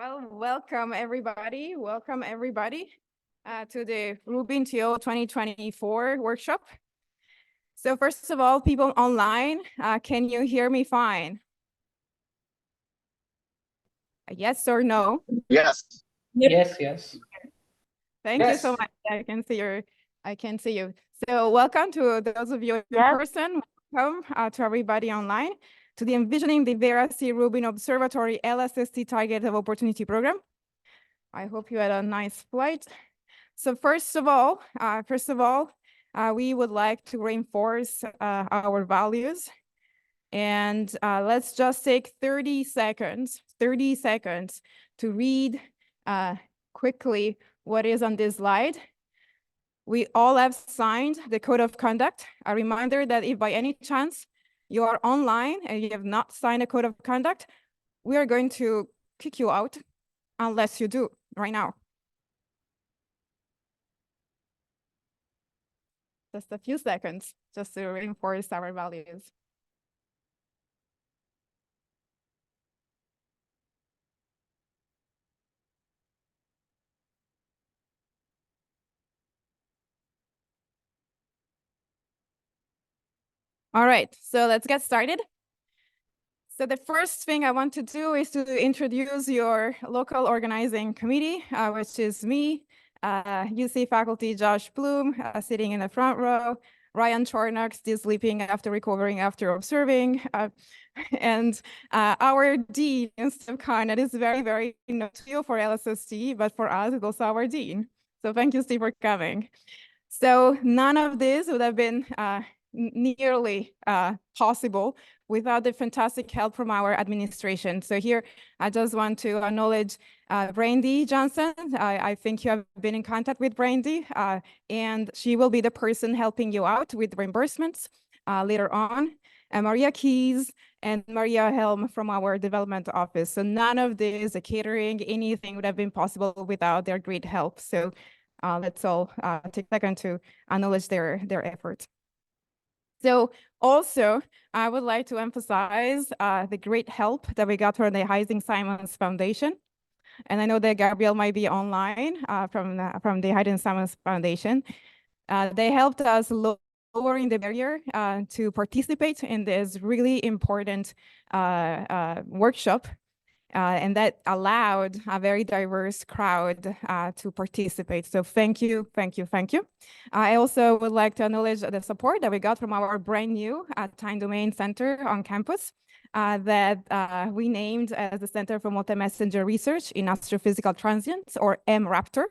Well, welcome everybody. Welcome everybody to the RubinToO 2024 workshop. So first of all, people online, can you hear me fine? Yes or no? Yes. Yes, yes. Thank you so much. I can see you. So welcome to those of you in person. Welcome to everybody online to the Envisioning the Vera Rubin Observatory LSST Target of Opportunity Program. I hope you had a nice flight. So first of all, we would like to reinforce our values. And let's just take 30 seconds to read quickly what is on this slide. We all have signed the code of conduct. A reminder that if by any chance you are online and you have not signed a code of conduct, we are going to kick you out unless you do right now. Just a few seconds, just to reinforce our values. All right, so let's get started. So the first thing I want to do is to introduce your local organizing committee, which is me, UC faculty Josh Bloom, sitting in the front row, Ryan Chornock, still sleeping after recovering after observing, and our dean, Steve Khan, that is very, very new to you for LSST, but for us, it's also our dean. So thank you, Steve, for coming. So none of this would have been nearly possible without the fantastic help from our administration. So here, I just want to acknowledge Brandy Johnson. I think you have been in contact with Brandy, and she will be the person helping you out with reimbursements later on. And Maria Keys and Maria Helm from our development office. So none of this, the catering, anything would have been possible without their great help. So let's all take a second to acknowledge their efforts. So also, I would like to emphasize the great help that we got from the Heising Simons Foundation. And I know that Gabrielle might be online from the Heising Simons Foundation. They helped us lowering the barrier to participate in this really important workshop. And that allowed a very diverse crowd to participate. So thank you, thank you, thank you. I also would like to acknowledge the support that we got from our brand new Time Domain Center on campus that we named as the Center for Multi-Messenger Research in Astrophysical Transients, or MRAPTOR.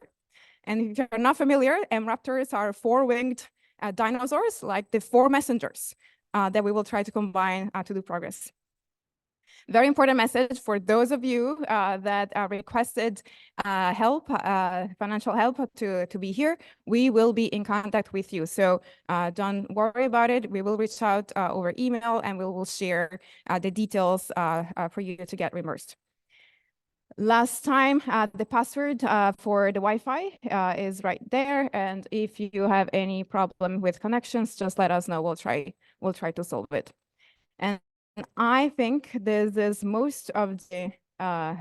And if you're not familiar, MRAPTORs are four-winged dinosaurs, like the four messengers that we will try to combine to do progress. Very important message for those of you that requested help, financial help to be here. We will be in contact with you. So don't worry about it. We will reach out over email and we will share the details for you to get reimbursed. Last time, the password for the Wi-Fi is right there. And if you have any problem with connections, just let us know. We'll try to solve it. And I think this is most of the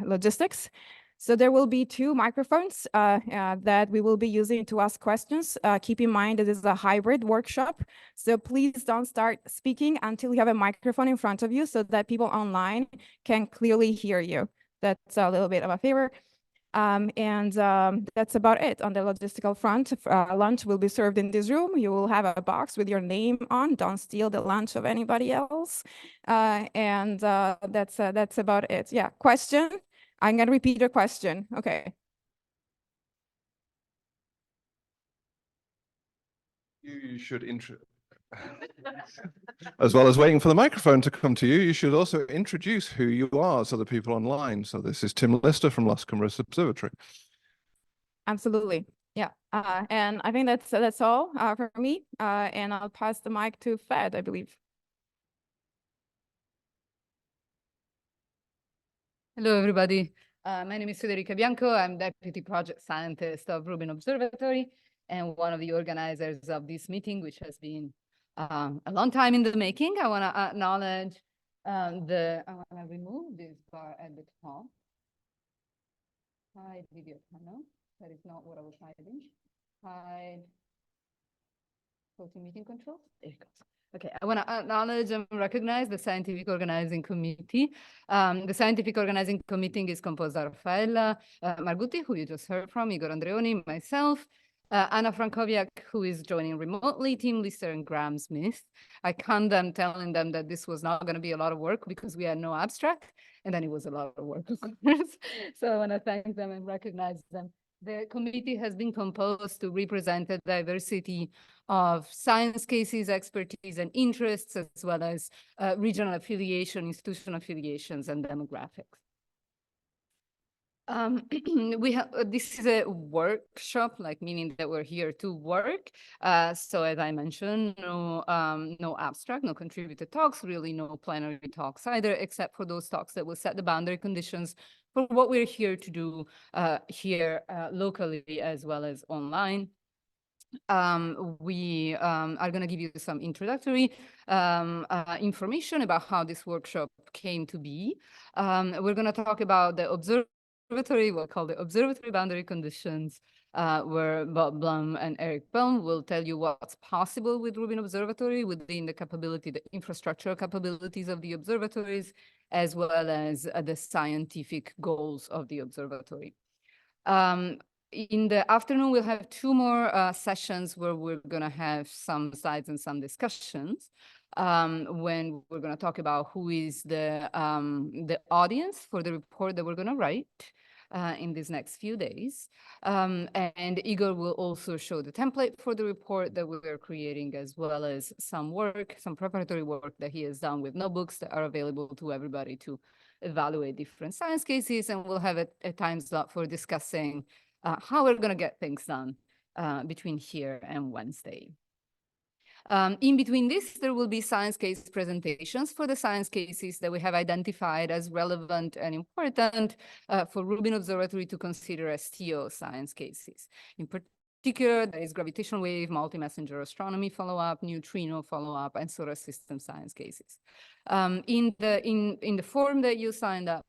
logistics. So there will be two microphones that we will be using to ask questions. Keep in mind that this is a hybrid workshop. So please don't start speaking until you have a microphone in front of you so that people online can clearly hear you. That's a little bit of a favor. That's about it on the logistical front. Lunch will be served in this room. You will have a box with your name on. Don't steal the lunch of anybody else. That's about it. Yeah, question? I'm going to repeat your question. Okay. You should as well as waiting for the microphone to come to you, you should also introduce who you are to the people online. So this is Tim Lister from Las Cumbres Observatory. Absolutely. Yeah. And I think that's all for me. And I'll pass the mic to Fed, I believe. Hello, everybody. My name is Federica Bianco. I'm Deputy Project Scientist of Rubin Observatory and one of the organizers of this meeting, which has been a long time in the making. I want to acknowledge I want to remove this bar at the top. hide video panel. That is not what I was hiding. Hide meeting controls. There it goes. Okay, I want to acknowledge and recognize the Scientific Organizing Committee. The Scientific Organizing Committee is composed of Raffaella Margutti, who you just heard from, Igor Andreoni, myself, Anna Frankowiak, who is joining remotely, Tim Lister, and Graham Smith. I conned them, telling them that this was not going to be a lot of work because we had no abstract, and then it was a lot of work, of course. So I want to thank them and recognize them. The committee has been composed to represent a diversity of science cases, expertise, and interests, as well as regional affiliation, institutional affiliations, and demographics. This is a workshop, like meaning that we're here to work. So as I mentioned, no abstract, no contributed talks, really no plenary talks either, except for those talks that will set the boundary conditions for what we're here to do here locally as well as online. We are going to give you some introductory information about how this workshop came to be. We're going to talk about the observatory, we'll call the observatory boundary conditions, where Bob Blum and Eric Blum will tell you what's possible with Rubin Observatory within the capability, the infrastructural capabilities of the observatories, as well as the scientific goals of the observatory. In the afternoon, we'll have two more sessions where we're going to have some slides and some discussions when we're going to talk about who is the audience for the report that we're going to write in these next few days. And Igor will also show the template for the report that we're creating, as well as some work, some preparatory work that he has done with notebooks that are available to everybody to evaluate different science cases. And we'll have a time slot for discussing how we're going to get things done between here and Wednesday. In between this, there will be science case presentations for the science cases that we have identified as relevant and important for Rubin Observatory to consider as TO science cases. In particular, there is gravitational wave, multi-messenger astronomy follow-up, neutrino follow-up, and solar system science cases. In the form that you signed up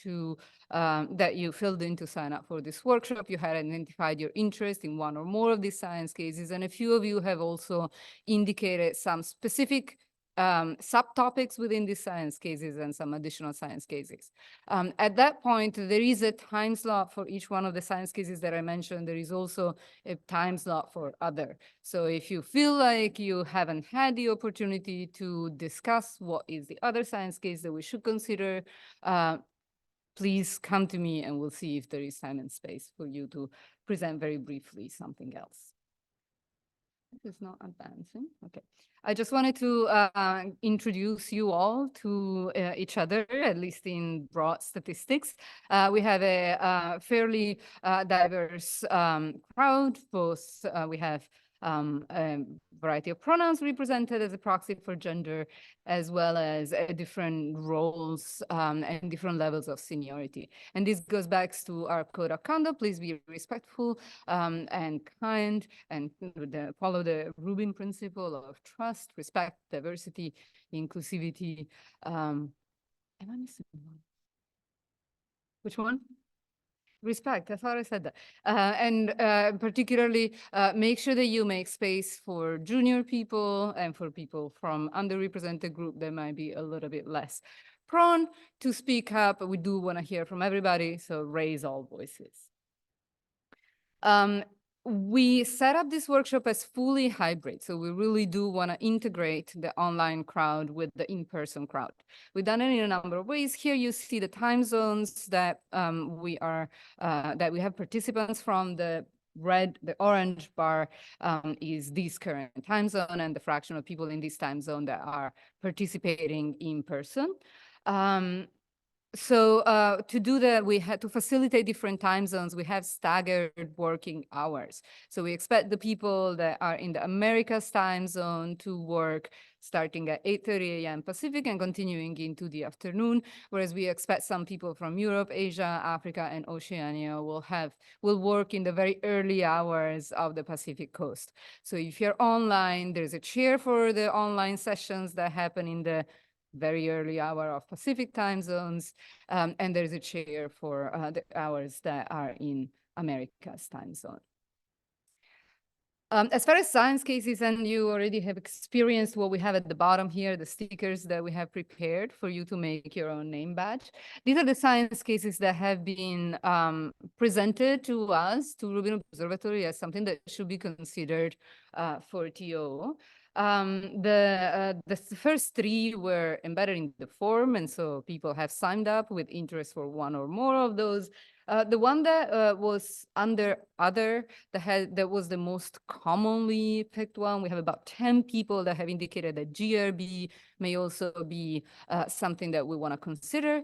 to, that you filled in to sign up for this workshop, you had identified your interest in one or more of these science cases, and a few of you have also indicated some specific subtopics within these science cases and some additional science cases. At that point, there is a time slot for each one of the science cases that I mentioned. There is also a time slot for other. So if you feel like you haven't had the opportunity to discuss what is the other science case that we should consider, please come to me and we'll see if there is time and space for you to present very briefly something else. It's not advancing. Okay. I just wanted to introduce you all to each other, at least in broad statistics. We have a fairly diverse crowd. Both we have a variety of pronouns represented as a proxy for gender, as well as different roles and different levels of seniority. And this goes back to our code of conduct. Please be respectful and kind, and follow the Rubin principle of trust, respect, diversity, inclusivity. Am I missing one? Which one? Respect, I thought I said that. And particularly make sure that you make space for junior people and for people from underrepresented group that might be a little bit less prone to speak up. But we do want to hear from everybody, so raise all voices. We set up this workshop as fully hybrid, so we really do want to integrate the online crowd with the in-person crowd. We've done it in a number of ways. Here you see the time zones that we have participants from. The orange bar is this current time zone, and the fraction of people in this time zone that are participating in person. So to do that, we had to facilitate different time zones. We have staggered working hours. So we expect the people that are in the Americas time zone to work starting at 8:30 a.m. Pacific and continuing into the afternoon, whereas we expect some people from Europe, Asia, Africa, and Oceania will work in the very early hours of the Pacific coast. So if you're online, there's a chair for the online sessions that happen in the very early hour of Pacific time zones, and there's a chair for the hours that are in America's time zone. As far as science cases, and you already have experienced what we have at the bottom here, the stickers that we have prepared for you to make your own name badge. These are the science cases that have been presented to us, to Rubin Observatory, as something that should be considered for TO. The first three were embedded in the form, and so people have signed up with interest for one or more of those. The one that was under other, that was the most commonly picked one. We have about 10 people that have indicated that GRB may also be something that we want to consider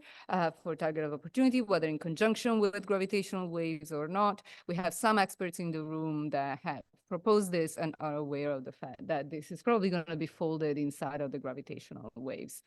for target of opportunity, whether in conjunction with gravitational waves or not. We have some experts in the room that have proposed this and are aware of the fact that this is probably going to be folded inside of the gravitational waves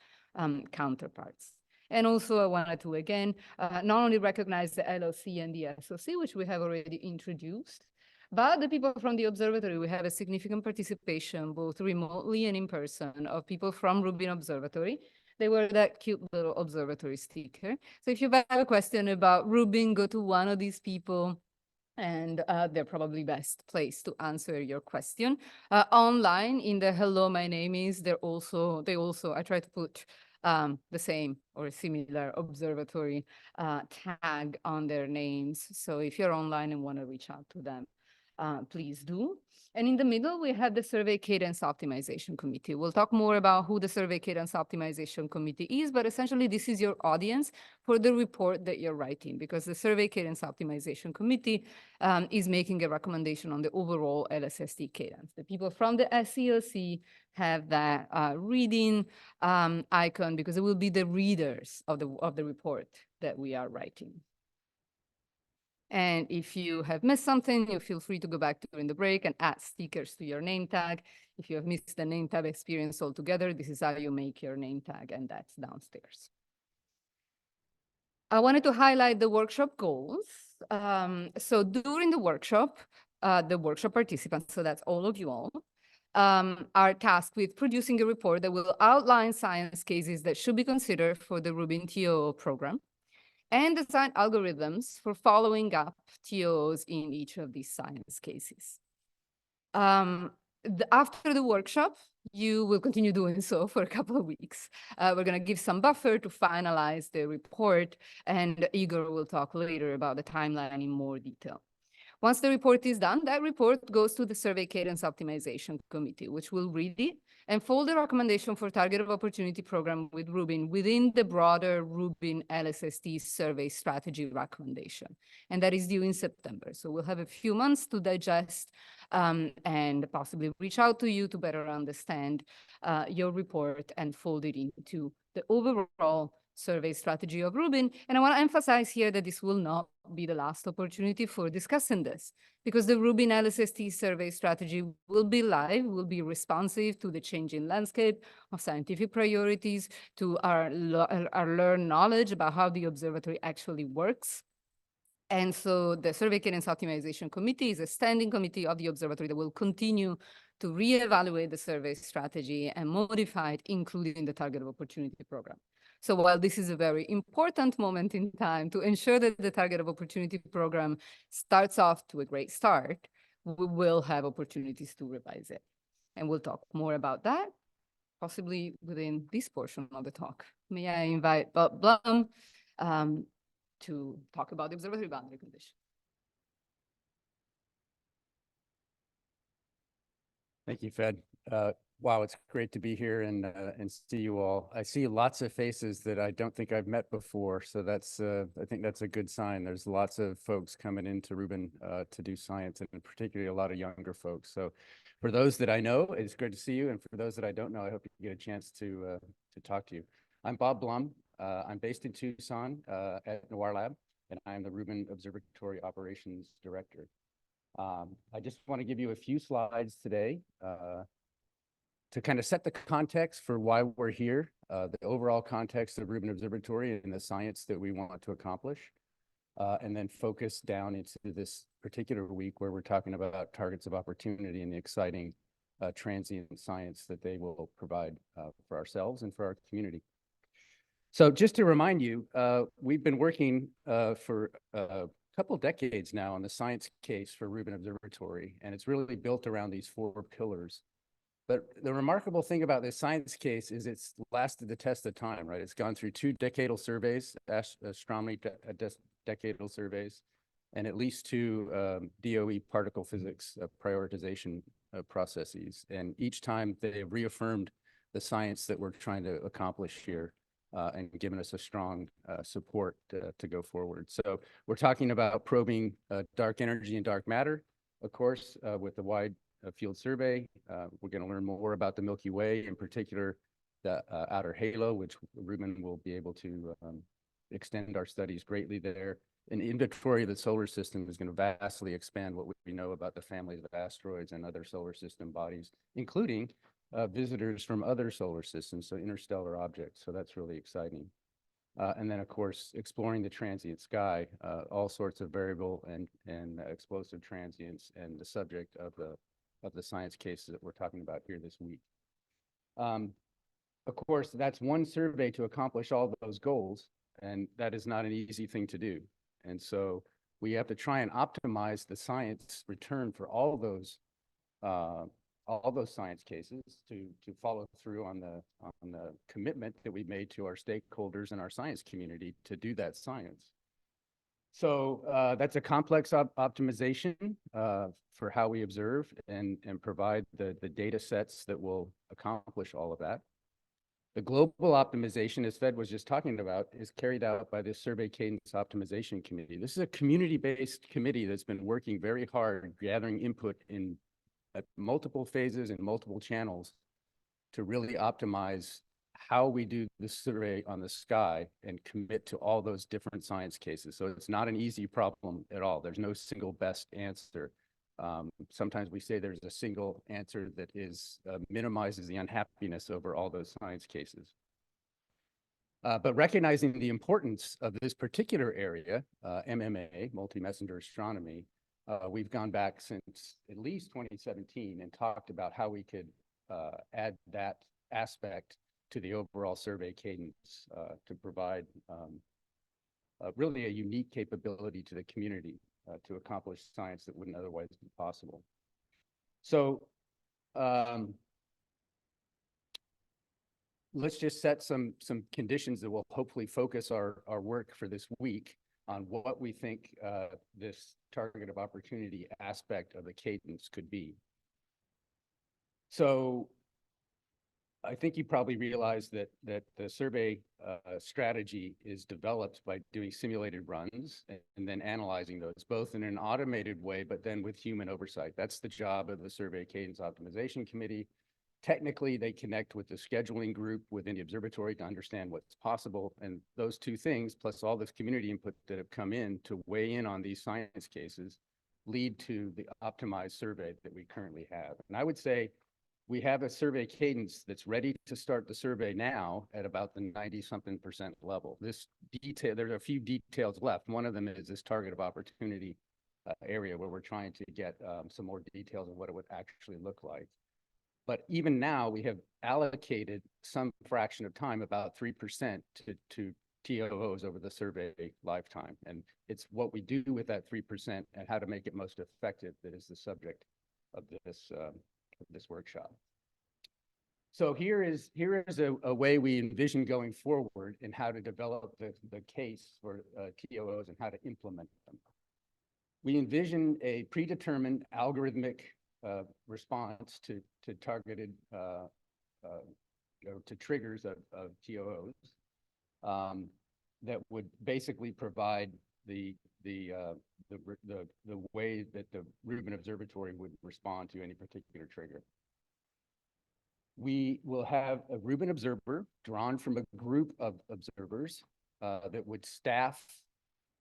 counterparts. And also I wanted to, again, not only recognize the LLC and the SOC, which we have already introduced, but the people from the observatory. We have a significant participation, both remotely and in person, of people from Rubin Observatory. They were that cute little observatory sticker. So if you have a question about Rubin, go to one of these people, and they're probably best placed to answer your question. Online in the hello, my name is, they also, I try to put the same or similar observatory tag on their names. So if you're online and want to reach out to them, please do. And in the middle, we have the Survey Cadence Optimization Committee. We'll talk more about who the Survey Cadence Optimization Committee is, but essentially this is your audience for the report that you're writing, because the Survey Cadence Optimization Committee is making a recommendation on the overall LSST cadence. The people from the SEOC have that reading icon because it will be the readers of the report that we are writing. And if you have missed something, you feel free to go back during the break and add stickers to your name tag. If you have missed the name tag experience altogether, this is how you make your name tag, and that's downstairs. I wanted to highlight the workshop goals. So during the workshop participants, so that's all of you all, are tasked with producing a report that will outline science cases that should be considered for the RubinTO program, and design algorithms for following up TOs in each of these science cases. After the workshop, you will continue doing so for a couple of weeks. We're going to give some buffer to finalize the report, and Igor will talk later about the timeline in more detail. Once the report is done, that report goes to the Survey Cadence Optimization Committee, which will read it and fold the recommendation for target of opportunity program with Rubin within the broader Rubin LSST survey strategy recommendation. And that is due in September. So we'll have a few months to digest and possibly reach out to you to better understand your report and fold it into the overall survey strategy of Rubin. And I want to emphasize here that this will not be the last opportunity for discussing this, because the Rubin LSST survey strategy will be live, will be responsive to the changing landscape of scientific priorities, to our learned knowledge about how the observatory actually works. And so the Survey Cadence Optimization Committee is a standing committee of the observatory that will continue to reevaluate the survey strategy and modify it, including the target of opportunity program. So while this is a very important moment in time to ensure that the target of opportunity program starts off to a great start, we will have opportunities to revise it. And we'll talk more about that, possibly within this portion of the talk. May I invite Bob Blum to talk about the observatory boundary condition. Thank you, Fed. Wow, it's great to be here and see you all. I see lots of faces that I don't think I've met before, so that's I think that's a good sign. There's lots of folks coming into Rubin to do science, and particularly a lot of younger folks. So for those that I know, it's great to see you, and for those that I don't know, I hope you get a chance to talk to you. I'm Bob Blum. I'm based in Tucson at Noir Lab, and I'm the Rubin Observatory Operations Director. I just want to give you a few slides today to kind of set the context for why we're here, the overall context of Rubin Observatory and the science that we want to accomplish, and then focus down into this particular week where we're talking about targets of opportunity and the exciting transient science that they will provide for ourselves and for our community. So just to remind you, we've been working for a couple decades now on the science case for Rubin Observatory, and it's really built around these 4 pillars. But the remarkable thing about this science case is it's lasted the test of time, right? It's gone through 2 decadal surveys, astronomy decadal surveys, and at least 2 DOE particle physics prioritization processes. And each time they have reaffirmed the science that we're trying to accomplish here and given us a strong support to go forward. So we're talking about probing dark energy and dark matter, of course, with the wide field survey. We're going to learn more about the Milky Way, in particular, the outer halo, which Rubin will be able to extend our studies greatly there. An inventory of the solar system is going to vastly expand what we know about the families of asteroids and other solar system bodies, including visitors from other solar systems, so interstellar objects. So that's really exciting. And then, of course, exploring the transient sky, all sorts of variable and explosive transients, and the subject of the science cases that we're talking about here this week. Of course, that's one survey to accomplish all those goals, and that is not an easy thing to do. And so we have to try and optimize the science return for all those science cases to follow through on the commitment that we made to our stakeholders and our science community to do that science. So that's a complex optimization for how we observe and provide the data sets that will accomplish all of that. The global optimization, as Fed was just talking about, is carried out by the Survey Cadence Optimization Committee. This is a community-based committee that's been working very hard, gathering input in at multiple phases and multiple channels to really optimize how we do the survey on the sky and commit to all those different science cases. So it's not an easy problem at all. There's no single best answer. Sometimes we say there's a single answer that minimizes the unhappiness over all those science cases. But recognizing the importance of this particular area, MMA, multi-messenger astronomy, we've gone back since at least 2017 and talked about how we could add that aspect to the overall survey cadence to provide really a unique capability to the community to accomplish science that wouldn't otherwise be possible. So let's just set some conditions that will hopefully focus our work for this week on what we think this target of opportunity aspect of the cadence could be. So I think you probably realize that the survey strategy is developed by doing simulated runs and then analyzing those, both in an automated way, but then with human oversight. That's the job of the Survey Cadence Optimization Committee. Technically, they connect with the scheduling group within the observatory to understand what's possible. And those 2 things, plus all this community input that have come in to weigh in on these science cases, lead to the optimized survey that we currently have. And I would say we have a survey cadence that's ready to start the survey now at about the 90-something% level. This detail, there's a few details left. One of them is this target of opportunity area where we're trying to get some more details of what it would actually look like. But even now, we have allocated some fraction of time, about 3%, to TOOs over the survey lifetime. And it's what we do with that 3% and how to make it most effective that is the subject of this workshop. So here is a way we envision going forward in how to develop the case for TOOs and how to implement them. We envision a predetermined algorithmic response to targeted to triggers of TOOs that would basically provide the way that the Rubin Observatory would respond to any particular trigger. We will have a Rubin observer drawn from a group of observers that would staff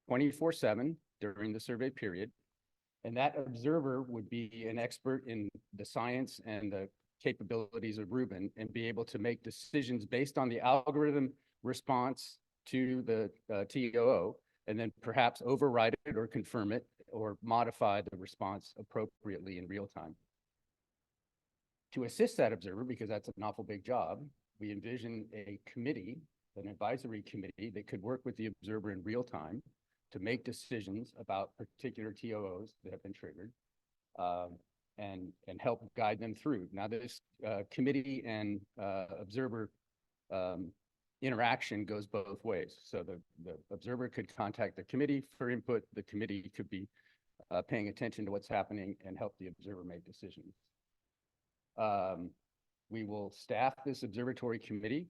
24/7 during the survey period. And that observer would be an expert in the science and the capabilities of Rubin and be able to make decisions based on the algorithm response to the TOO, and then perhaps override it or confirm it or modify the response appropriately in real time. To assist that observer, because that's an awful big job, we envision a committee, an advisory committee that could work with the observer in real time to make decisions about particular TOOs that have been triggered, and help guide them through. Now, this committee and observer interaction goes both ways. So the observer could contact the committee for input. The committee could be paying attention to what's happening and help the observer make decisions. We will staff this observatory committee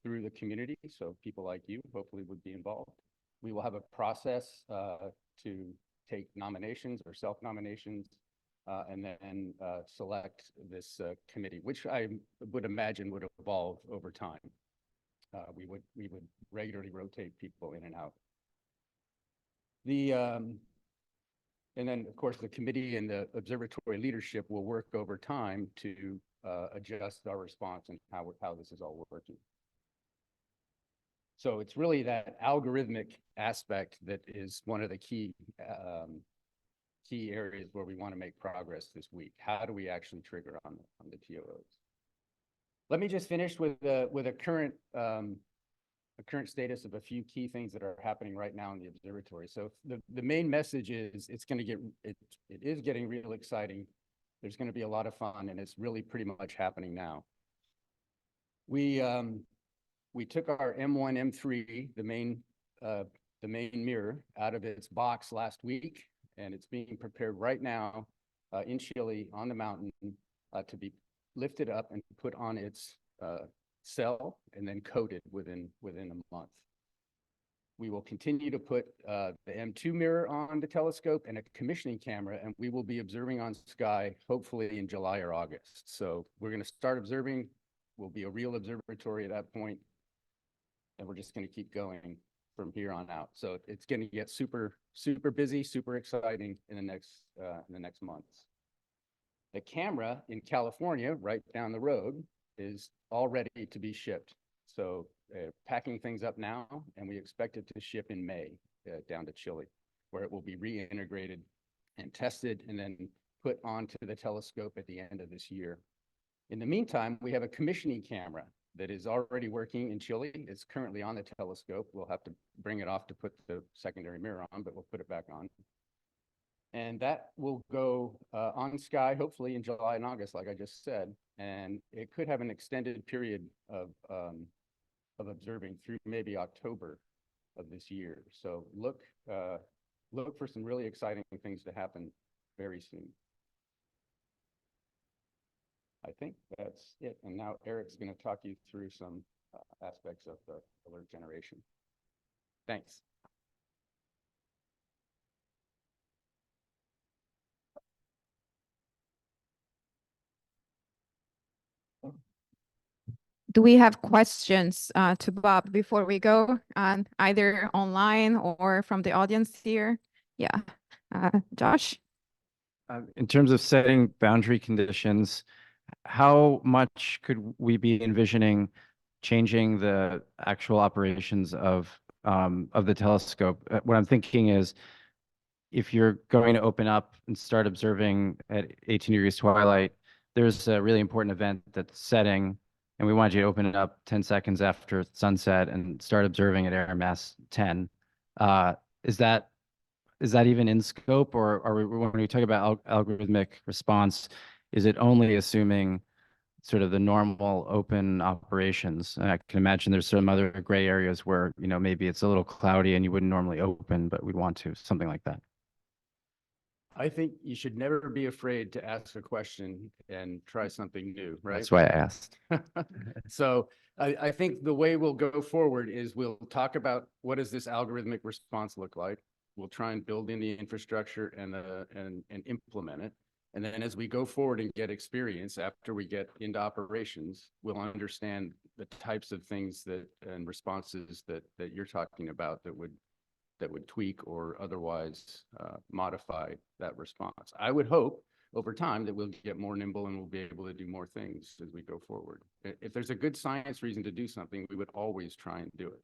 through the community, so people like you hopefully would be involved. We will have a process to take nominations or self-nominations, and then select this committee, which I would imagine would evolve over time. We would regularly rotate people in and out. And then, of course, the committee and the observatory leadership will work over time to adjust our response and how this is all working. So it's really that algorithmic aspect that is one of the key areas where we want to make progress this week. How do we actually trigger on the TOOs? Let me just finish with a current status of a few key things that are happening right now in the observatory. So the main message is it is getting real exciting. There's going to be a lot of fun, and it's really pretty much happening now. We took our M1, M3, the main mirror, out of its box last week, and it's being prepared right now in Chile on the mountain to be lifted up and put on its cell and then coated within a month. We will continue to put the M2 mirror on the telescope and a commissioning camera, and we will be observing on sky hopefully in July or August. So we're going to start observing. We'll be a real observatory at that point, and we're just going to keep going from here on out. So it's going to get super busy, super exciting in the next months. The camera in California, right down the road, is all ready to be shipped. So packing things up now, and we expect it to ship in May down to Chile, where it will be reintegrated and tested and then put onto the telescope at the end of this year. In the meantime, we have a commissioning camera that is already working in Chile. It's currently on the telescope. We'll have to bring it off to put the secondary mirror on, but we'll put it back on. And that will go on sky, hopefully in July and August, like I just said. And it could have an extended period of observing through maybe October of this year. So look for some really exciting things to happen very soon. I think that's it. And now Eric's going to talk you through some aspects of the alert generation. Thanks. Do we have questions to Bob before we go, either online or from the audience here? Yeah, Josh? In terms of setting boundary conditions, how much could we be envisioning changing the actual operations of the telescope? What I'm thinking is, if you're going to open up and start observing at 18 degrees twilight, there's a really important event that's setting, and we want you to open it up 10 seconds after sunset and start observing at air mass 10. Is that even in scope, or are we, when we talk about algorithmic response, is it only assuming sort of the normal open operations? And I can imagine there's some other gray areas where, you know, maybe it's a little cloudy and you wouldn't normally open, but we'd want to, something like that. I think you should never be afraid to ask a question and try something new, right? That's why I asked. So I think the way we'll go forward is we'll talk about what does this algorithmic response look like. We'll try and build in the infrastructure and implement it. And then as we go forward and get experience after we get into operations, we'll understand the types of things and responses that you're talking about that would tweak or otherwise modify that response. I would hope over time that we'll get more nimble and we'll be able to do more things as we go forward. If there's a good science reason to do something, we would always try and do it.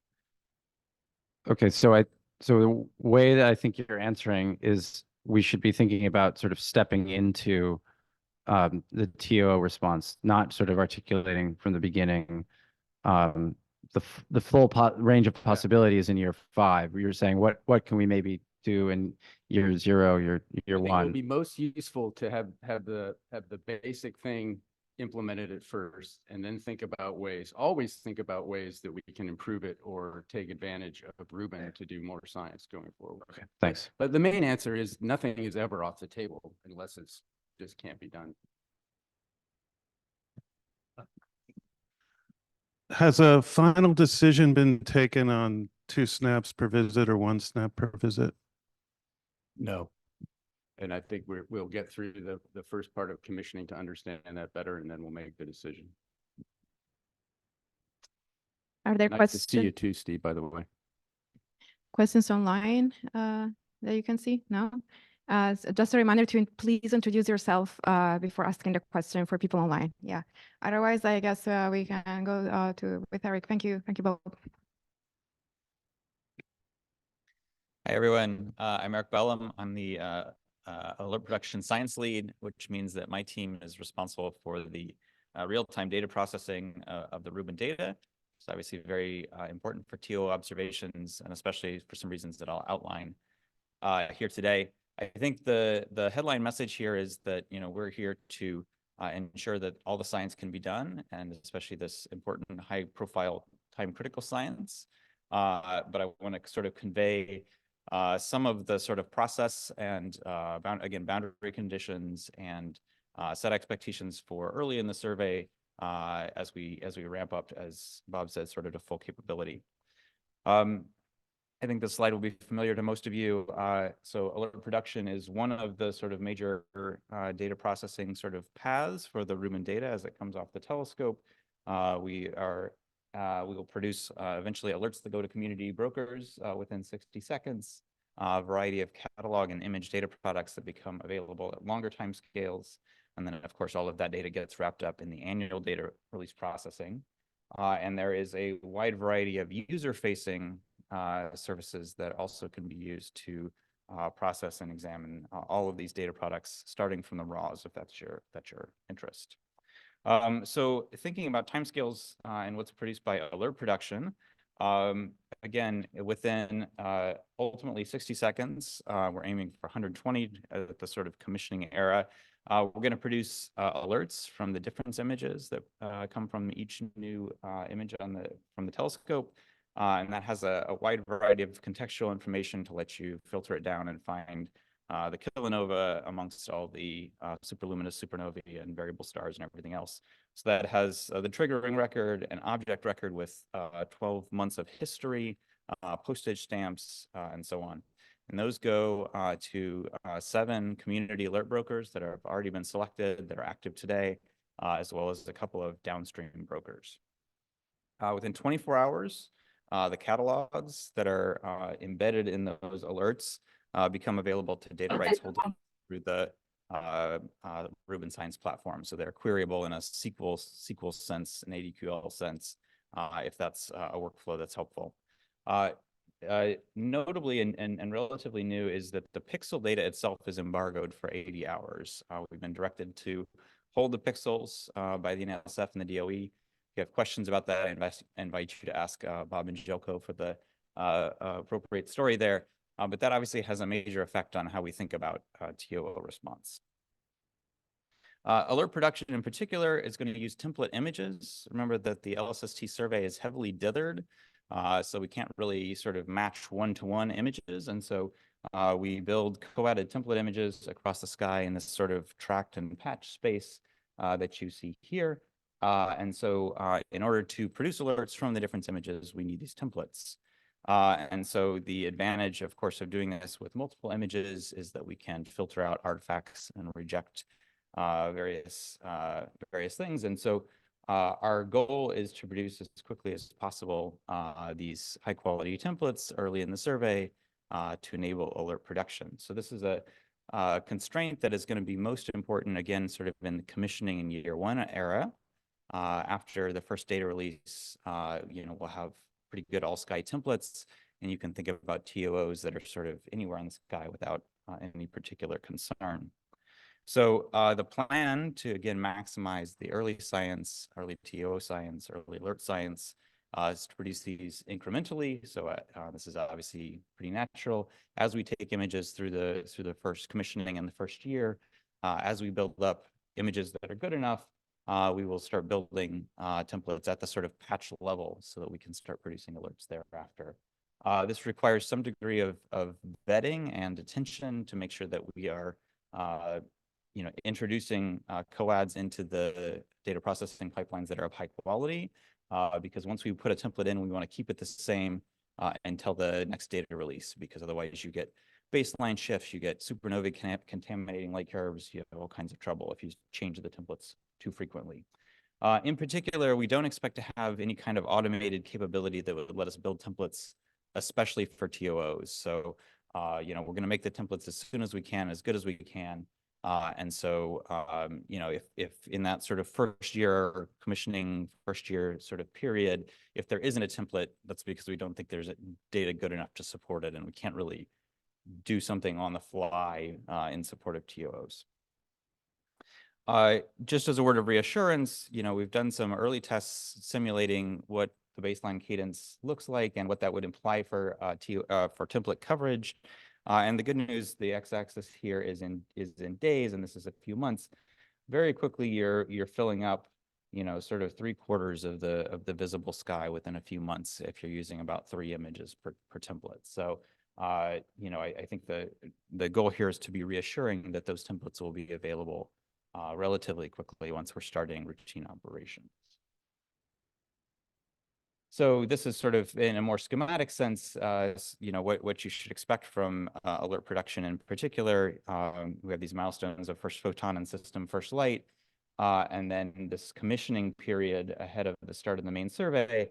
Okay, so the way that I think you're answering is we should be thinking about sort of stepping into the TO response, not sort of articulating from the beginning the full range of possibilities in year 5. You're saying what can we maybe do in year 0, year I think it 1? would be most useful to have the basic thing implemented at first, and then always think about ways that we can improve it or take advantage of Rubin to do more science going forward. Okay, thanks. But the main answer is nothing is ever off the table unless it's just can't be done. Has a final decision been taken on 2 snaps per visit or 1 snap per visit? No. And I think we'll get through the first part of commissioning to understand that better, and then we'll make the decision. Are there Nice to see you questions? too, Steve, by the way. Questions online that you can see? No? Just a reminder to please introduce yourself before asking the question for people online. Yeah. Otherwise, I guess we can go with Eric. Thank you. Thank you both. Hi, everyone. I'm Eric Bellum. I'm the alert production science lead, which means that my team is responsible for the real-time data processing of the Rubin data. It's obviously very important for TO observations, and especially for some reasons that I'll outline here today. I think the headline message here is that we're here to ensure that all the science can be done, and especially this important high-profile time-critical science. But I want to sort of convey some of the sort of process and boundary conditions and set expectations for early in the survey as we ramp up, as Bob said, sort of to full capability. I think this slide will be familiar to most of you. So alert production is one of the sort of major data processing sort of paths for the Rubin data as it comes off the telescope. We will produce eventually alerts that go to community brokers within 60 seconds, a variety of catalog and image data products that become available at longer time scales. And then, of course, all of that data gets wrapped up in the annual data release processing. And there is a wide variety of user-facing services that also can be used to process and examine all of these data products, starting from the raws, if that's your interest. So thinking about timescales and what's produced by alert production, again, within ultimately 60 seconds, we're aiming for 120 at the sort of commissioning era. We're going to produce alerts from the difference images that come from each new image from the telescope. And that has a wide variety of contextual information to let you filter it down and find the kilonova amongst all the superluminous supernovae and variable stars and everything else. So that has the triggering record, an object record with 12 months of history, postage stamps, and so on. And those go to 7 community alert brokers that have already been selected, that are active today, as well as a couple of downstream brokers. Within 24 hours, the catalogs that are embedded in those alerts become available to data rights holders through the Rubin Science platform. So they're queryable in a SQL sense, an ADQL sense, if that's a workflow that's helpful. Notably and relatively new is that the pixel data itself is embargoed for 80 hours. We've been directed to hold the pixels by the NSF and the DOE. If you have questions about that, I invite you to ask Bob and Jelko for the appropriate story there. But that obviously has a major effect on how we think about TOO response. Alert production in particular is going to use template images. Remember that the LSST survey is heavily dithered, so we can't really sort of match one-to-one images. And so we build co-added template images across the sky in this sort of tracked and patched space that you see here. And so in order to produce alerts from the different images, we need these templates. And so the advantage, of course, of doing this with multiple images is that we can filter out artifacts and reject various things. And so our goal is to produce as quickly as possible these high quality templates early in the survey to enable alert production. So this is a constraint that is going to be most important, again, sort of in the commissioning in year 1 era. After the first data release, we'll have pretty good all sky templates, and you can think about TOOs that are sort of anywhere in the sky without any particular concern. So the plan to, again, maximize the early science, early TO science, early alert science, is to produce these incrementally. So this is obviously pretty natural. As we take images through the first commissioning in the first year, as we build up images that are good enough, we will start building templates at the sort of patch level so that we can start producing alerts thereafter. This requires some degree of vetting and attention to make sure that we are introducing coads into the data processing pipelines that are of high quality, because once we put a template in, we want to keep it the same until the next data release, because otherwise you get baseline shifts, you get supernovae contaminating light curves, you have all kinds of trouble if you change the templates too frequently. In particular, we don't expect to have any kind of automated capability that would let us build templates, especially for TOOs. So, we're going to make the templates as soon as we can, as good as we can. And so, if in that sort of first year commissioning, first year sort of period, if there isn't a template, that's because we don't think there's data good enough to support it, and we can't really do something on the fly in support of TOOs. Just as a word of reassurance, we've done some early tests simulating what the baseline cadence looks like and what that would imply for template coverage. And the good news, the x-axis here is in days, and this is a few months. Very quickly, you're filling up, sort of 3/4 of the visible sky within a few months if you're using about 3 images per template. So, I think the goal here is to be reassuring that those templates will be available relatively quickly once we're starting routine operations. So this is sort of in a more schematic sense, what you should expect from alert production in particular. We have these milestones of first photon and system first light, and then this commissioning period ahead of the start of the main survey.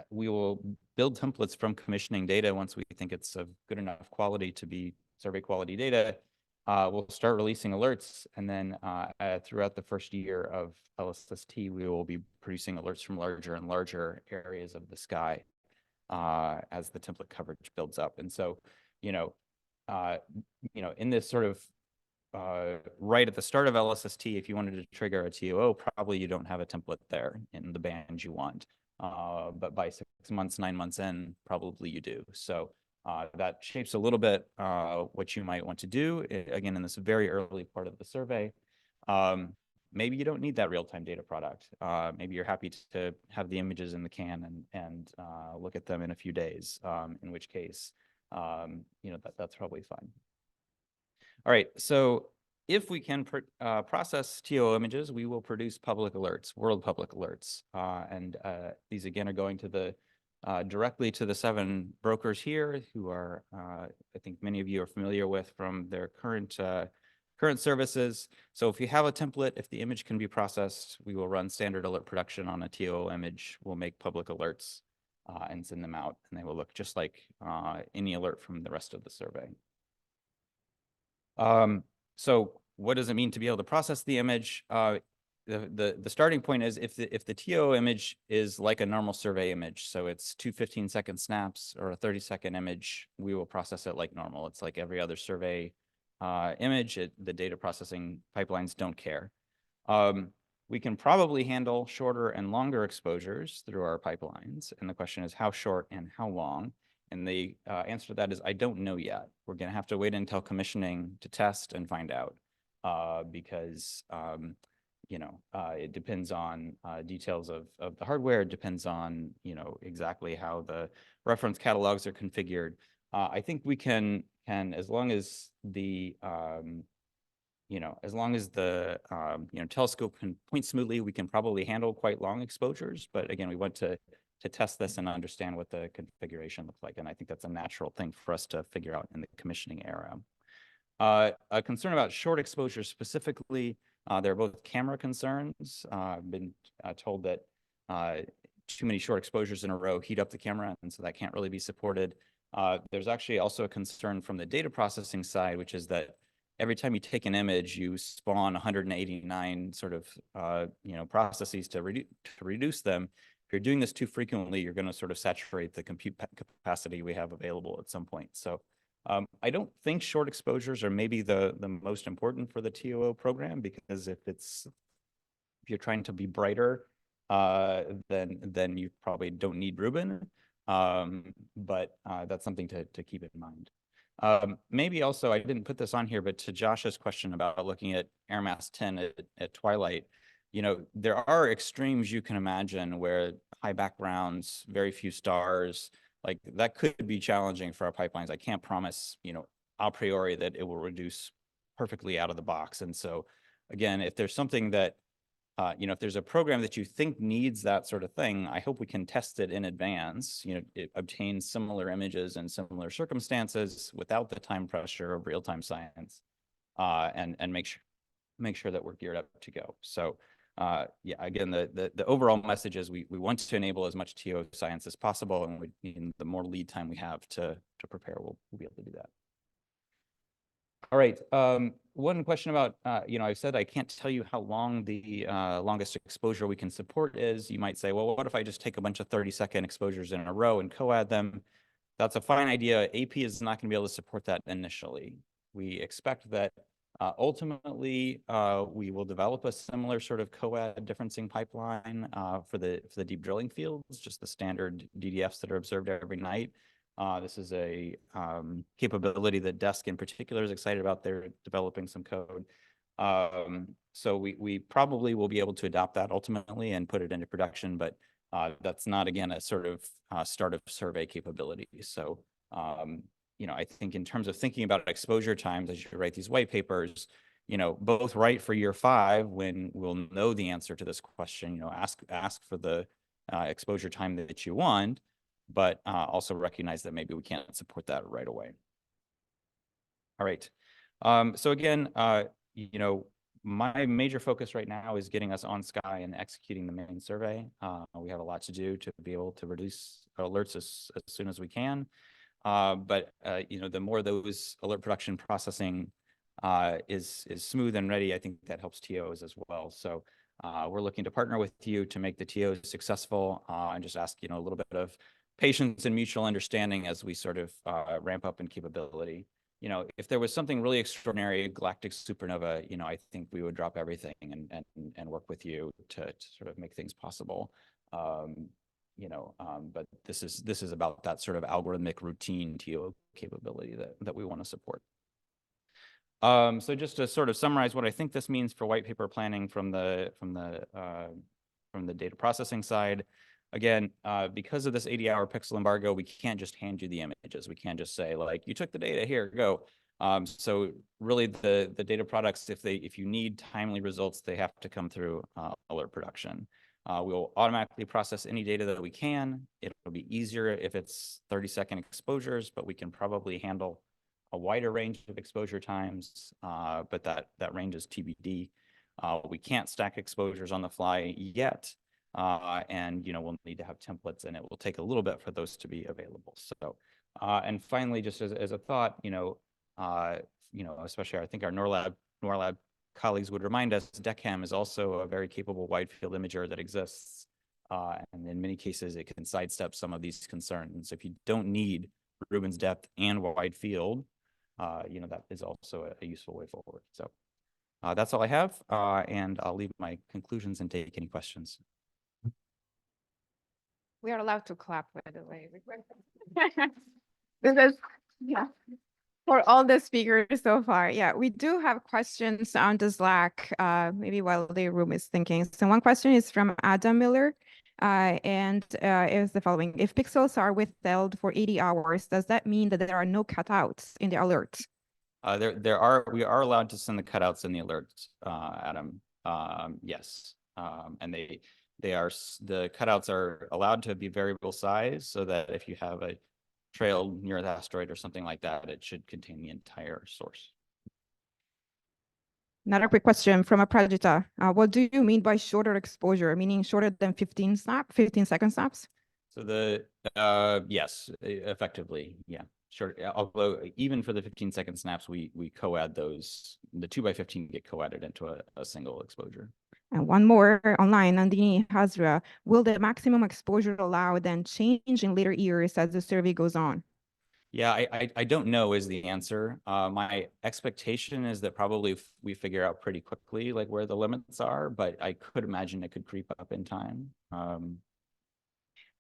We will build templates from commissioning data once we think it's of good enough quality to be survey quality data. We'll start releasing alerts, and then throughout the first year of LSST, we will be producing alerts from larger and larger areas of the sky as the template coverage builds up. And so, in this sort of right at the start of LSST, if you wanted to trigger a TOO, probably you don't have a template there in the band you want. But by 6 months, 9 months in, probably you do. So that shapes a little bit what you might want to do, again, in this very early part of the survey. Maybe you don't need that real-time data product. Maybe you're happy to have the images in the can and look at them in a few days, in which case, that's probably fine. All right, so if we can process TO images, we will produce public alerts, world public alerts. And these, again, are going to directly to the 7 brokers here who are, I think many of you are familiar with from their current services. So if you have a template, if the image can be processed, we will run standard alert production on a TO image. We'll make public alerts and send them out, and they will look just like any alert from the rest of the survey. So what does it mean to be able to process the image? The starting point is if the TO image is like a normal survey image, so it's 2 15-second snaps or a 30-second image, we will process it like normal. It's like every other survey image. The data processing pipelines don't care. We can probably handle shorter and longer exposures through our pipelines, and the question is how short and how long. And the answer to that is I don't know yet. We're going to have to wait until commissioning to test and find out, because it depends on details of the hardware. It depends on exactly how the reference catalogs are configured. I think we can as long as the telescope can point smoothly, we can probably handle quite long exposures. But again, we want to test this and understand what the configuration looks like. And I think that's a natural thing for us to figure out in the commissioning era. A concern about short exposure specifically, there are both camera concerns. I've been told that too many short exposures in a row heat up the camera, and so that can't really be supported. There's actually also a concern from the data processing side, which is that every time you take an image, you spawn 189 sort of processes to reduce them. If you're doing this too frequently, you're going to sort of saturate the compute capacity we have available at some point. So I don't think short exposures are maybe the most important for the TOO program, because if you're trying to be brighter, then you probably don't need Rubin. But that's something to keep in mind. Maybe also, I didn't put this on here, but to Josh's question about looking at air mass 10 at twilight, there are extremes you can imagine where high backgrounds, very few stars, like that could be challenging for our pipelines. I can't promise, a priori that it will reduce perfectly out of the box. And so again, if there's something that, if there's a program that you think needs that sort of thing, I hope we can test it in advance, it obtains similar images in similar circumstances without the time pressure of real-time science, and make sure that we're geared up to go. So yeah, again, the overall message is we want to enable as much TO science as possible, and the more lead time we have to prepare, we'll be able to do that. All right. One question about, I've said I can't tell you how long the longest exposure we can support is. You might say, well, what if I just take a bunch of 30-second exposures in a row and co-add them? That's a fine idea. AP is not going to be able to support that initially. We expect that ultimately we will develop a similar sort of co-add differencing pipeline for the deep drilling fields, just the standard DDFs that are observed every night. This is a capability that Desk in particular is excited about. They're developing some code. So we probably will be able to adopt that ultimately and put it into production, but that's not, again, a sort of start of survey capability. So, I think in terms of thinking about exposure times as you write these white papers, both write for year 5 when we'll know the answer to this question, ask for the exposure time that you want, but also recognize that maybe we can't support that right away. All right. So again, my major focus right now is getting us on Sky and executing the main survey. We have a lot to do to be able to reduce alerts as soon as we can. But the more those alert production processing is smooth and ready, I think that helps TOs as well. So we're looking to partner with you to make the TOs successful, and just ask a little bit of patience and mutual understanding as we sort of ramp up in capability. If there was something really extraordinary, galactic supernova, I think we would drop everything and work with you to sort of make things possible. But this is about that sort of algorithmic routine TO capability that we want to support. So just to sort of summarize what I think this means for white paper planning from the data processing side. Again, because of this 80-hour pixel embargo, we can't just hand you the images. We can't just say, like, you took the data, here, go. So really the data products, if you need timely results, they have to come through alert production. We'll automatically process any data that we can. It'll be easier if it's 30-second exposures, but we can probably handle a wider range of exposure times, but that range is TBD. We can't stack exposures on the fly yet. And we'll need to have templates, and it will take a little bit for those to be available. So, and finally, just as a thought, especially I think our NORLab colleagues would remind us, DECAM is also a very capable wide field imager that exists, and in many cases it can sidestep some of these concerns. And so if you don't need Rubin's depth and wide field, that is also a useful way forward. So that's all I have, and I'll leave my conclusions and take any questions. We are allowed to clap, by the way. This is, yeah, for all the speakers so far. Yeah, we do have questions on the Slack, maybe while the room is thinking. So one question is from Adam Miller, and is the following. If pixels are withheld for 80 hours, does that mean that there are no cutouts in the alerts? We are allowed to send the cutouts in the alerts, Adam. Yes, and the cutouts are allowed to be variable size, so that if you have a trail near the asteroid or something like that, it should contain the entire source. Another quick question from Aprajita. What do you mean by shorter exposure, meaning shorter than 15 second snaps? So yes, effectively, yeah. Sure. Although even for the 15-second snaps, we co-add those. The 2x15 get co-added into a single exposure. And one more online, Nandini Hazra. Will the maximum exposure allowed then change in later years as the survey goes on? Yeah, I don't know is the answer. My expectation is that probably we figure out pretty quickly like where the limits are, but I could imagine it could creep up in time.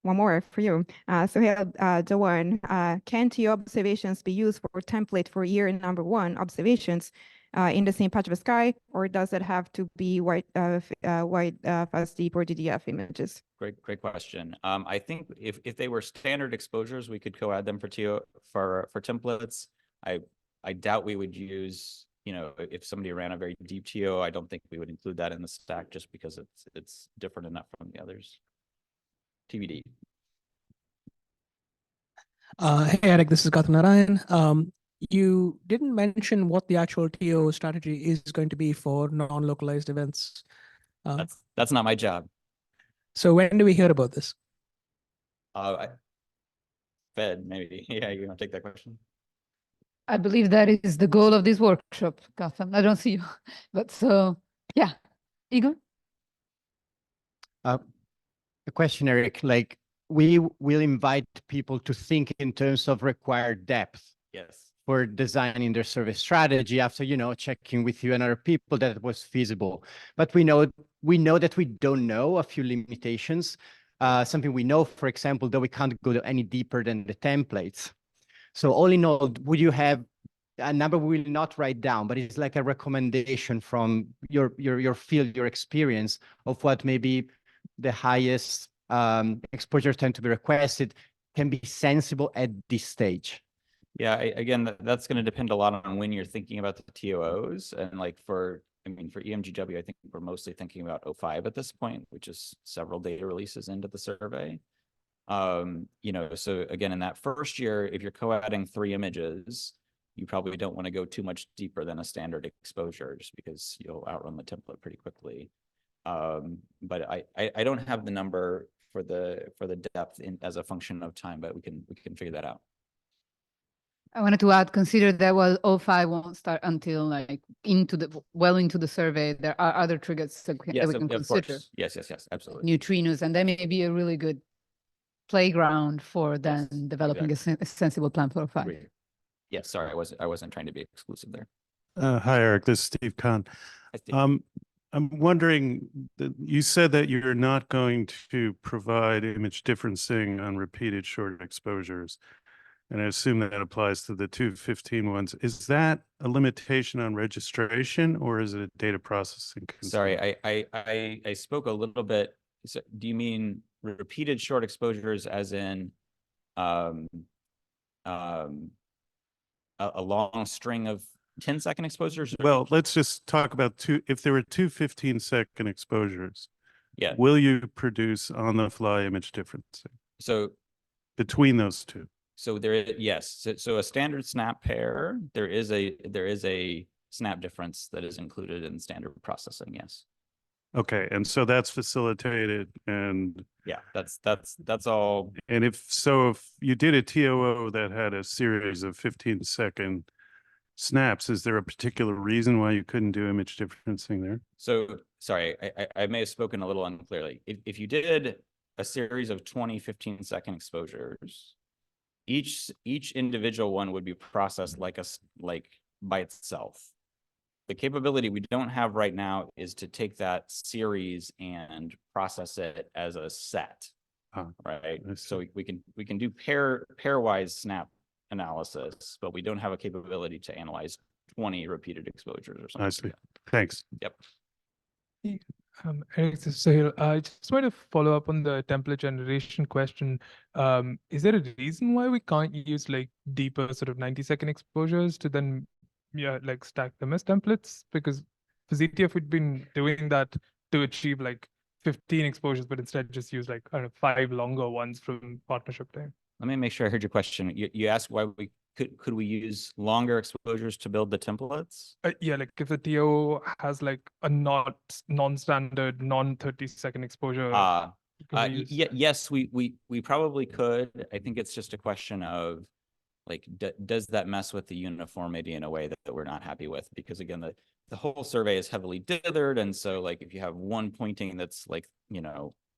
One more for you. So here, Jawan, can TO observations be used for template for year number 1 observations in the same patch of the sky, or does it have to be white fast deep or DDF images? Great question. I think if they were standard exposures, we could co-add them for TO for templates. I doubt we would use, you know, if somebody ran a very deep TO, I don't think we would include that in the stack just because it's different enough from the others. TBD. Hey, Eric, this is Gautam Narayan. You didn't mention what the actual TO strategy is going to be for non-localized events. That's not my job. So when do we hear about this? Fed, maybe. Yeah, you want to take that question? I believe that is the goal of this workshop, Gautam. I don't see you, but so, yeah. Igor? A question, Eric, like we will invite people to think in terms of required depth. Yes. For designing their survey strategy after, you know, checking with you and other people that it was feasible. But we know that we don't know a few limitations. Something we know, for example, that we can't go any deeper than the templates. So all in all, would you have a number we will not write down, but it's like a recommendation from your field, your experience of what maybe the highest exposure tend to be requested can be sensible at this stage? Yeah, again, that's going to depend a lot on when you're thinking about the TOOs. And like for EMGW, I think we're mostly thinking about 05 at this point, which is several data releases into the survey. You know, so again, in that first year, if you're co-adding 3 images, you probably don't want to go too much deeper than a standard exposure just because you'll outrun the template pretty quickly. But I don't have the number for the depth as a function of time, but we can figure that out. I wanted to add, consider that while 05 won't start until like into the survey, there are other triggers that we can consider. Course. Yes, absolutely. Neutrinos, and that may be a really good playground for then developing a sensible plan for 05. Great. Yes, sorry, I wasn't trying to be exclusive there. Hi, Eric, this is Steve Kahn. Hi, Steve. I'm wondering, you said that you're not going to provide image differencing on repeated short exposures. And I assume that applies to the 215 ones. Is that a limitation on registration or is it a data processing concern? Sorry, I spoke a little bit. So do you mean repeated short exposures as in a long string of 10-second exposures? Well, let's just talk about if there were 2 15-second exposures, yeah, will you produce on-the-fly image differencing? So between those two? So there is, yes. So a standard snap pair, there is a snap difference that is included in standard processing. Yes. Okay, and so that's facilitated, and yeah, that's all. And if you did a TOO that had a series of 15-second snaps, is there a particular reason why you couldn't do image differencing there? So sorry, I may have spoken a little unclearly. If you did a series of 20 15-second exposures, each individual one would be processed like by itself. The capability we don't have right now is to take that series and process it as a set, right? So we can do pairwise snap analysis, but we don't have a capability to analyze 20 repeated exposures or something. I see. Like that. Thanks. Yep. Eric, this is Sahil. I just want to follow up on the template generation question. Is there a reason why we can't use like deeper sort of 90-second exposures to then like stack them as templates? Because for ZTF, we've been doing that to achieve like 15 exposures, but instead just use like, I don't know, 5 longer ones from partnership time. Let me make sure I heard your question. You asked why we could we use longer exposures to build the templates? Yeah, like if the TO has like a non-standard, non-30-second exposure. Yes, we probably could. I think it's just a question of like, does that mess with the uniformity in a way that we're not happy with? Because again, the whole survey is heavily dithered, and so like if you have one pointing that's like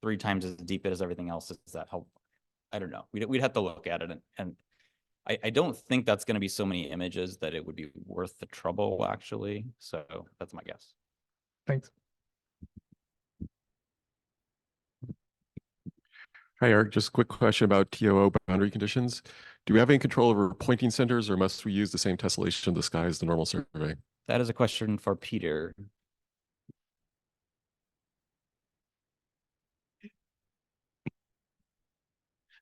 3 times as deep as everything else, does that help? I don't know. We'd have to look at it and I don't think that's going to be so many images that it would be worth the trouble, actually. So that's my guess. Thanks. Hi, Eric. Just a quick question about TOO boundary conditions. Do we have any control over pointing centers, or must we use the same tessellation of the sky as the normal survey? That is a question for Peter.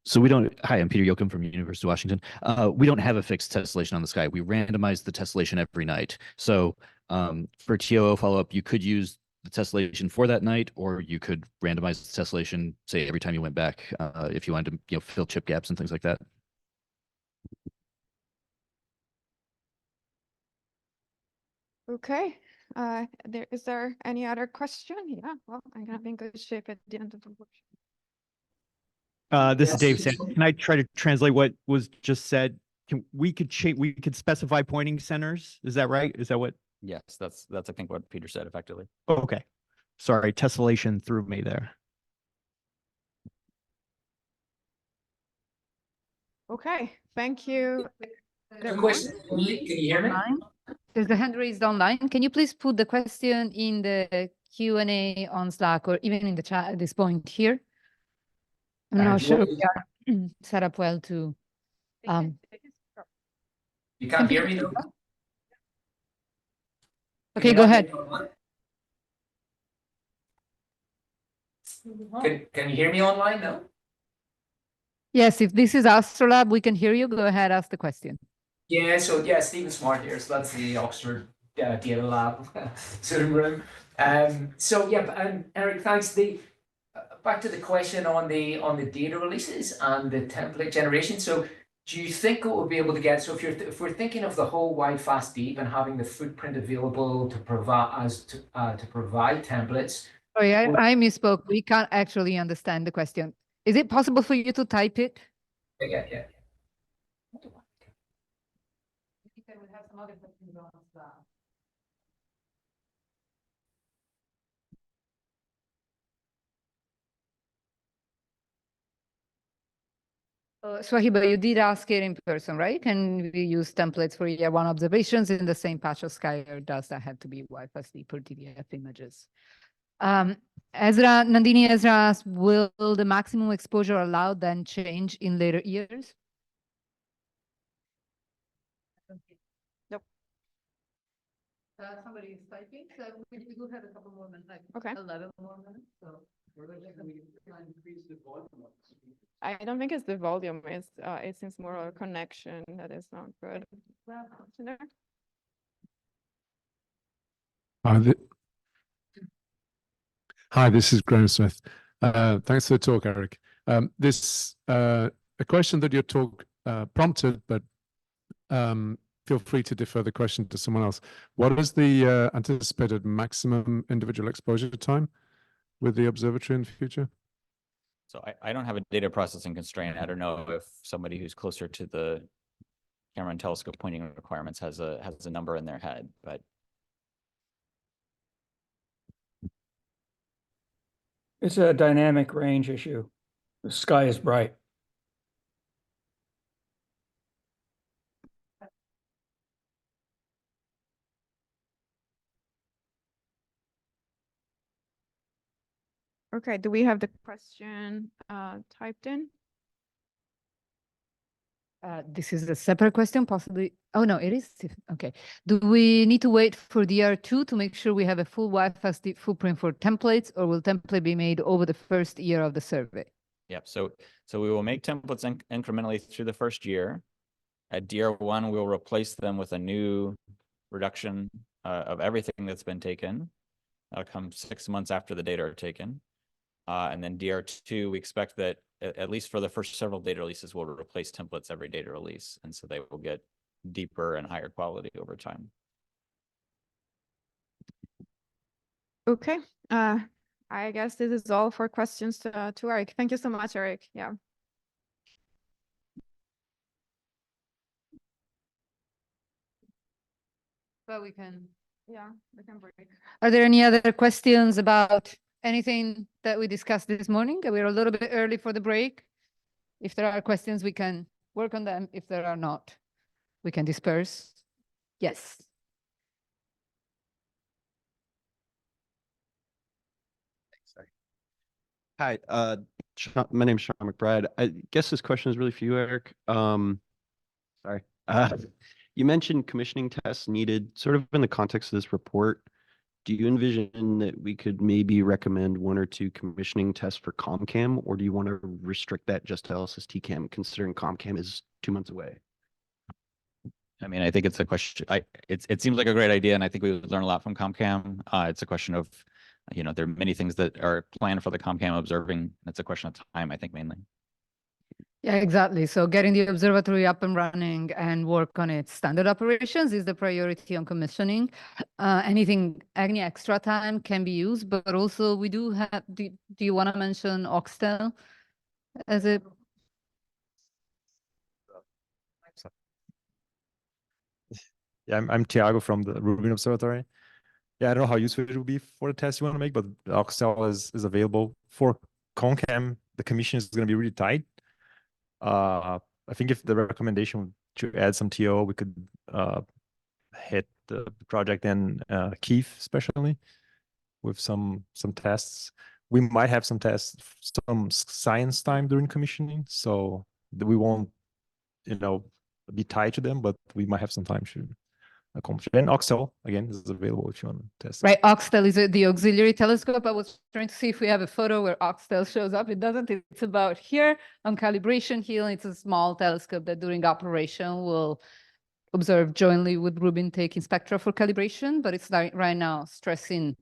So we don't, hi, I'm Peter Yoakum from University of Washington. We don't have a fixed tessellation on the sky. We randomize the tessellation every night. So for TOO follow-up, you could use the tessellation for that night, or you could randomize the tessellation, say, every time you went back, if you wanted to fill chip gaps and things like that. Okay. Is there any other question? Yeah, well, I'm gonna be in good shape at the end of the workshop. This is Dave Sanders. Can I try to translate what was just said? We could specify pointing centers. Is that right? Is that what? Yes, that's I think what Peter said effectively. Oh, okay. Sorry, tessellation threw me there. Okay, thank you. Question. Can you hear me? There's the hand raised online. Can you please put the question in the Q&A on Slack or even in the chat at this point here? I'm not sure we are set up well to. You can't hear me? Okay, go ahead. Can you hear me online now? Yes, if this is Astrolab, we can hear you. Go ahead, ask the question. Yeah, so yeah, Stephen Smart here. So that's the Oxford Data Lab Zoom room. So yeah, Eric, thanks. Back to the question on the data releases and the template generation. So do you think it will be able to get, so if we're thinking of the whole wide, fast, deep and having the footprint available to provide to provide templates? Sorry, I misspoke. We can't actually understand the question. Is it possible for you to type it? Yeah. Swahiba, you did ask it in person, right? Can we use templates for year one observations in the same patch of sky, or does that have to be YFSD per DVF images? Nandini Ezra asked, will the maximum exposure allowed then change in later years? Nope. Somebody is typing, so we do have a couple more minutes, like okay. 11 more minutes. So. I don't think it's the volume. It seems more a connection that is not good. Hi, this is Graham Smith. Thanks for the talk, Eric. A question that your talk prompted, but feel free to defer the question to someone else. What is the anticipated maximum individual exposure time with the observatory in the future? So I don't have a data processing constraint. I don't know if somebody who's closer to the camera and telescope pointing requirements has a number in their head, but it's a dynamic range issue. The sky is bright. Okay, do we have the question typed in? This is a separate question, possibly. Oh, no, it is. Okay. Do we need to wait for DR2 to make sure we have a full YFSD footprint for templates, or will template be made over the first year of the survey? Yep. So we will make templates incrementally through the first year. At DR1, we'll replace them with a new reduction of everything that's been taken. That'll come 6 months after the data are taken. And then DR2, we expect that at least for the first several data releases, we'll replace templates every data release. And so they will get deeper and higher quality over time. Okay. I guess this is all for questions to Eric. Thank you so much, Eric. Yeah. But we can break. Are there any other questions about anything that we discussed this morning? We're a little bit early for the break. If there are questions, we can work on them. If there are not, we can disperse. Yes. Hi, my name is Sean McBride. I guess this question is really for you, Eric. Sorry. You mentioned commissioning tests needed sort of in the context of this report. Do you envision that we could maybe recommend 1 or 2 commissioning tests for ComCam, or do you want to restrict that just to LSST cam, considering ComCam is 2 months away? I mean, I think it's a question. It seems like a great idea, and I think we would learn a lot from ComCam. It's a question of, there are many things that are planned for the ComCam observing. It's a question of time, I think, mainly. Yeah, exactly. So getting the observatory up and running and work on its standard operations is the priority on commissioning. Any extra time can be used, but also we do have, do you want to mention Oxtel as a? Yeah, I'm Thiago from the Rubin Observatory. Yeah, I don't know how useful it will be for the test you want to make, but Oxtel is available. For ConCam, the commission is going to be really tight. I think if the recommendation to add some TO, we could hit the project and Keith especially with some tests. We might have some tests, some science time during commissioning, so that we won't, be tied to them, but we might have some time to accomplish. And Oxtel again is available if you want to test. Right, Oxtel is the auxiliary telescope. I was trying to see if we have a photo where Oxtel shows up. It doesn't. It's about here on calibration hill. It's a small telescope that during operation will observe jointly with Rubin taking spectra for calibration, but it's right now testing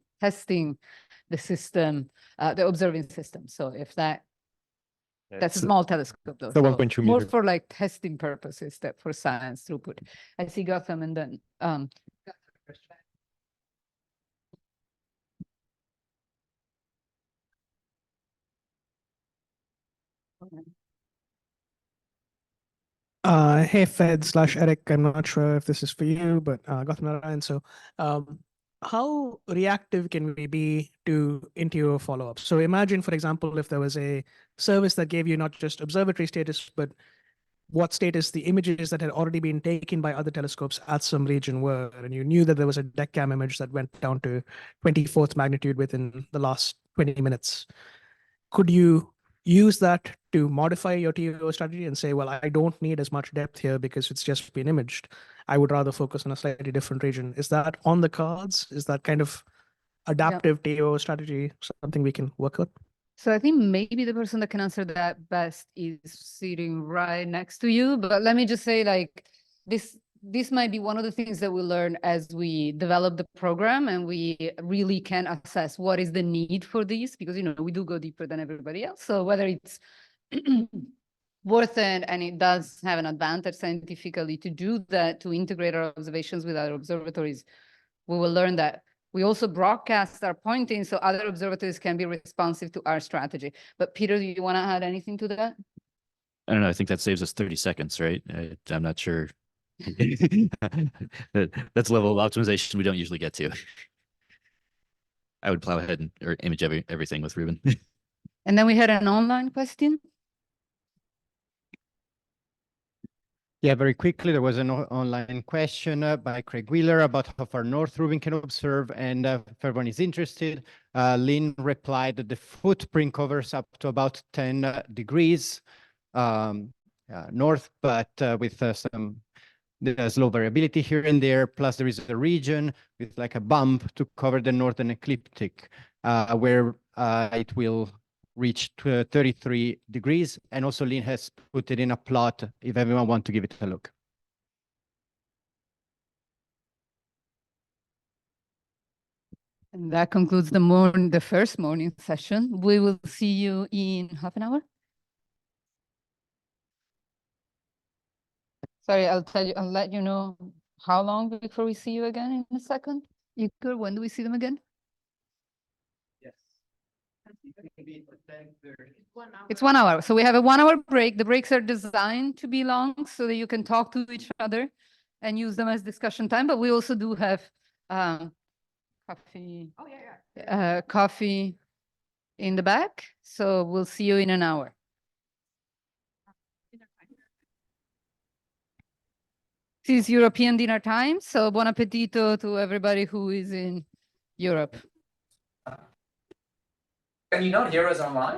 the system, the observing system. So if that's a small telescope though. So 1.2 more meter. for like testing purposes that for science throughput. I see Gotham and then Hey, Fed/Eric, I'm not sure if this is for you, but Gotham Narayan. So how reactive can we be to NTO follow-ups? So imagine, for example, if there was a service that gave you not just observatory status, but what status the images that had already been taken by other telescopes at some region were, and you knew that there was a deck cam image that went down to 24th magnitude within the last 20 minutes. Could you use that to modify your TO strategy and say, well, I don't need as much depth here because it's just been imaged. I would rather focus on a slightly different region. Is that on the cards? Is that kind of adaptive TO strategy something we can work on? So I think maybe the person that can answer that best is sitting right next to you. But let me just say, like, this might be one of the things that we learn as we develop the program, and we really can assess what is the need for these, because we do go deeper than everybody else. So whether it's worth it, and it does have an advantage scientifically to do that, to integrate our observations with other observatories, we will learn that. We also broadcast our pointing so other observatories can be responsive to our strategy. But Peter, do you want to add anything to that? I don't know. I think that saves us 30 seconds, right? I'm not sure. That's a level of optimization we don't usually get to. I would plow ahead or image everything with Rubin. And then we had an online question. Yeah, very quickly, there was an online question by Craig Wheeler about how far north Rubin can observe, and if everyone is interested, Lynn replied that the footprint covers up to about 10 degrees north, but with there's low variability here and there, plus there is a region with like a bump to cover the northern ecliptic, where it will reach to 33 degrees. And also Lynn has put it in a plot if everyone wants to give it a look. And that concludes the first morning session. We will see you in half an hour. Sorry, I'll let you know how long before we see you again in a second. Igor, when do we see them again? It's 1 hour. So we have a 1 hour break. The breaks are designed to be long so that you can talk to each other and use them as discussion time. But we also do have coffee. Oh, yeah. Coffee in the back. So we'll see you in an hour. This is European dinner time, so buon appetito to everybody who is in Europe. Can you not hear us online?